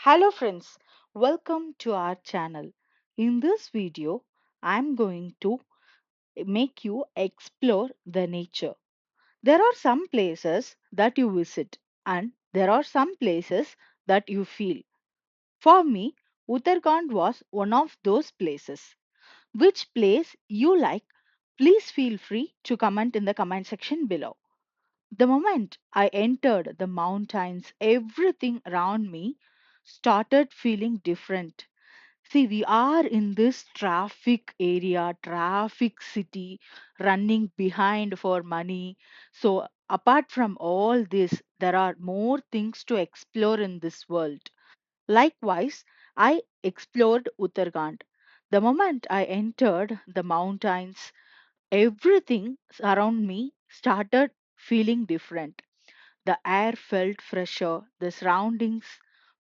Hello friends, welcome to our channel. In this video, I'm going to make you explore the nature. There are some places that you visit and there are some places that you feel. For me, Uttarakhand was one of those places. Which place you like? Please feel free to comment in the comment section below. The moment I entered the mountains, everything around me started feeling different. See, we are in this traffic area, traffic city, running behind for money. So, apart from all this, there are more things to explore in this world. Likewise, I explored Uttarakhand. The moment I entered the mountains, everything around me started feeling different. The air felt fresher, the surroundings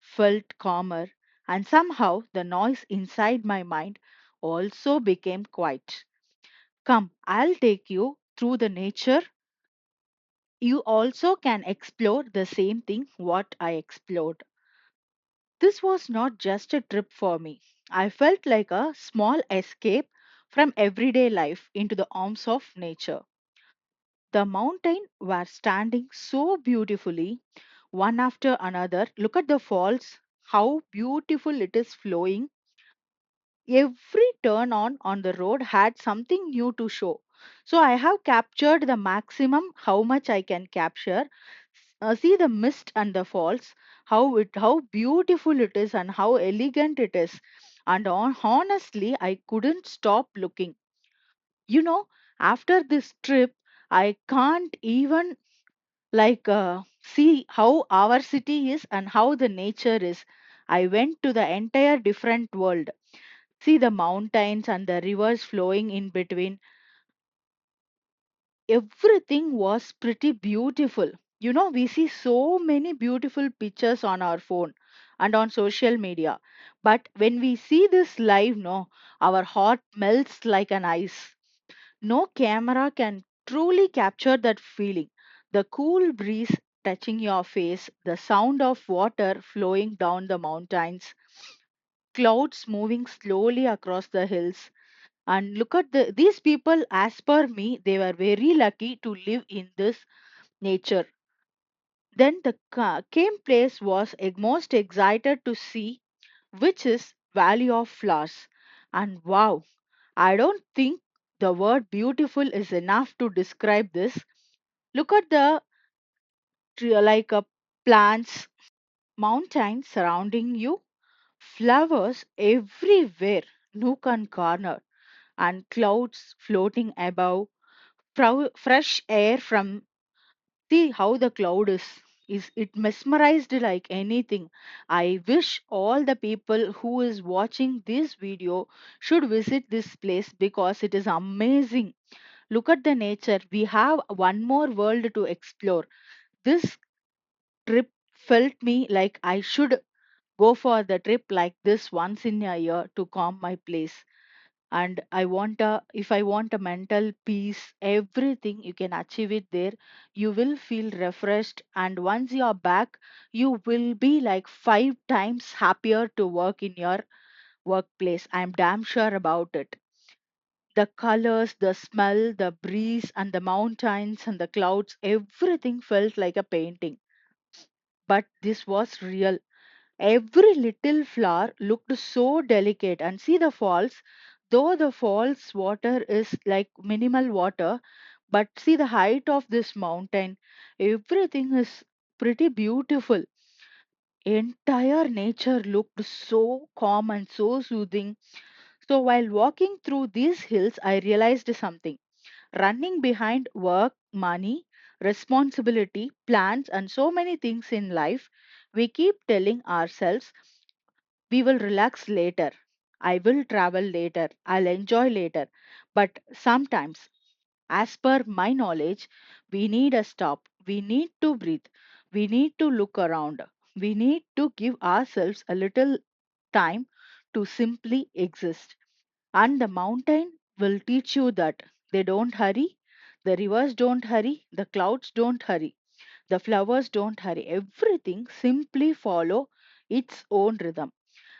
felt calmer, and somehow the noise inside my mind also became quiet. Come, I'll take you through the nature. You also can explore the same thing what I explored. This was not just a trip for me. I felt like a small escape from everyday life into the arms of nature. The mountain were standing so beautifully, one after another. Look at the falls, how beautiful it is flowing. Every turn on the road had something new to show. So I have captured the maximum how much I can capture. See the mist and the falls, how beautiful it is and how elegant it is. And honestly, I couldn't stop looking. You know, after this trip, I can't even see how our city is and how the nature is. I went to the entire different world. See the mountains and the rivers flowing in between. Everything was pretty beautiful. You know, we see so many beautiful pictures on our phone and on social media, but when we see this live, no, our heart melts like an ice. No camera can truly capture that feeling. The cool breeze touching your face, the sound of water flowing down the mountains, clouds moving slowly across the hills. And look at these people, as per me, they were very lucky to live in this nature. Then the came place was most excited to see, which is Valley of Flowers. And wow, I don't think the word beautiful is enough to describe this. Look at the plants, mountains surrounding you, flowers everywhere, nook and corner, and clouds floating above, fresh air from. See how the cloud is it mesmerized like anything. I wish all the people who is watching this video should visit this place because it is amazing. Look at the nature. We have one more world to explore. This trip felt me like I should go for the trip like this once in a year to calm my place. And I want a if I want a mental peace, everything you can achieve it there. You will feel refreshed, and once you are back, you will be like 5 times happier to work in your workplace. I'm damn sure about it. The colors, the smell, the breeze, and the mountains and the clouds, everything felt like a painting. But this was real. Every little flower looked so delicate. And see the falls, though the falls water is like minimal water, but see the height of this mountain, everything is pretty beautiful. Entire nature looked so calm and so soothing. So while walking through these hills, I realized something. Running behind work, money, responsibility, plans, and so many things in life, we keep telling ourselves we will relax later, I will travel later, I'll enjoy later. But sometimes, as per my knowledge, we need a stop, we need to breathe, we need to look around, we need to give ourselves a little time to simply exist. And the mountain will teach you that they don't hurry, the rivers don't hurry, the clouds don't hurry, the flowers don't hurry. Everything simply follow its own rhythm.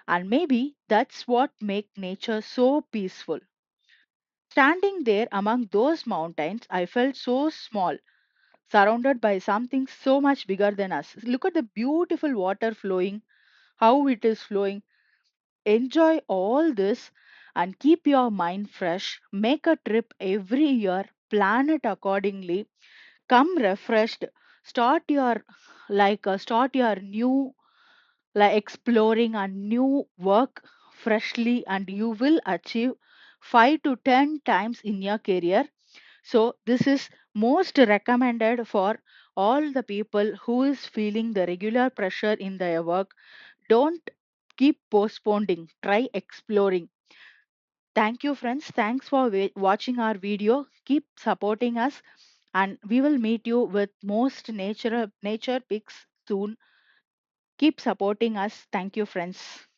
And maybe that's what makes nature so peaceful. Standing there among those mountains, I felt so small, surrounded by something so much bigger than us. Look at the beautiful water flowing, how it is flowing. Enjoy all this and keep your mind fresh. Make a trip every year, plan it accordingly, come refreshed, start your new like exploring a new work freshly, and you will achieve 5 to 10 times in your career. So this is most recommended for all the people who is feeling the regular pressure in their work. Don't keep postponing, try exploring. Thank you friends, thanks for watching our video. Keep supporting us, and we will meet you with most nature pics soon. Keep supporting us. Thank you friends.